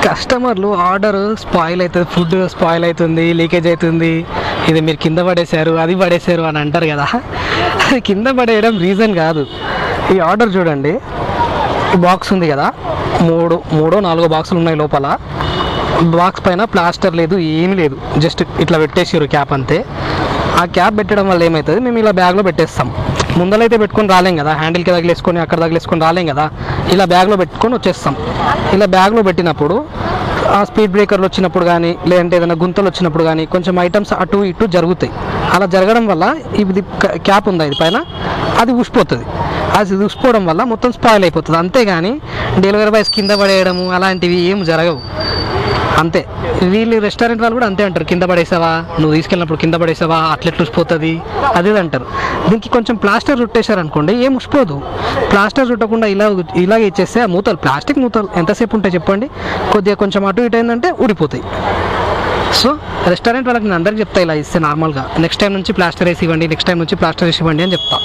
కస్టమర్లు order spoil అవుతుంది, food spoil అవుతుంది, లీకేజ్ అవుతుంది, ఇది మీరు కింద పడేశారు, అది పడేశారు అని అంటారు కదా. అది కింద పడేయడం రీజన్ కాదు. ఈ ఆర్డర్ చూడండి, ఈ బాక్స్ ఉంది కదా, మూడో నాలుగో బాక్సులు ఉన్నాయి. లోపల బాక్స్ పైన ప్లాస్టర్ లేదు, ఏమీ లేదు, జస్ట్ ఇట్లా పెట్టేసారు క్యాప్ అంతే. ఆ క్యాప్ పెట్టడం వల్ల ఏమవుతుంది, మేము ఇలా బ్యాగ్లో పెట్టేస్తాం. ముందలైతే పెట్టుకొని రాలేం కదా, హ్యాండిల్కి తగిలేసుకొని అక్కడ తగిలేసుకొని రాలేం కదా, ఇలా బ్యాగ్లో పెట్టుకొని వచ్చేస్తాం. ఇలా బ్యాగ్లో పెట్టినప్పుడు ఆ స్పీడ్ బ్రేకర్లు వచ్చినప్పుడు కానీ, లేదంటే ఏదైనా గుంతలు వచ్చినప్పుడు కానీ కొంచెం ఐటమ్స్ అటు ఇటు జరుగుతాయి. అలా జరగడం వల్ల ఇది క్యాప్ ఉంది ఇది పైన, అది ఉసిపోతుంది. అది ఉసిపోవడం వల్ల మొత్తం స్పాయిల్ అయిపోతుంది. అంతేగాని డెలివరీ బాయ్స్ కింద పడేయడము అలాంటివి ఏం జరగవు. అంతే. వీళ్ళు రెస్టారెంట్ వాళ్ళు కూడా అంతే అంటారు, కింద పడేసావా, నువ్వు తీసుకెళ్ళినప్పుడు కింద పడేసావా, అట్లెట్లు ఉసిపోతుంది అదే అంటారు. దీనికి కొంచెం ప్లాస్టర్ చుట్టేశారు అనుకోండి, ఏం ఉసిపోదు. ప్లాస్టర్ చుట్టకుండా ఇలాగే ఇచ్చేస్తే ఆ మూతలు, ప్లాస్టిక్ మూతలు ఎంతసేపు ఉంటాయి చెప్పండి, కొద్దిగా కొంచెం అటు ఇటు అయిందంటే ఊడిపోతాయి. సో రెస్టారెంట్ వాళ్ళకి నేను అందరికీ చెప్తా, ఇలా ఇస్తే నార్మల్గా నెక్స్ట్ టైం నుంచి ప్లాస్టర్ వేసి ఇవ్వండి, నెక్స్ట్ టైం నుంచి ప్లాస్టర్ వేసి ఇవ్వండి అని చెప్తా.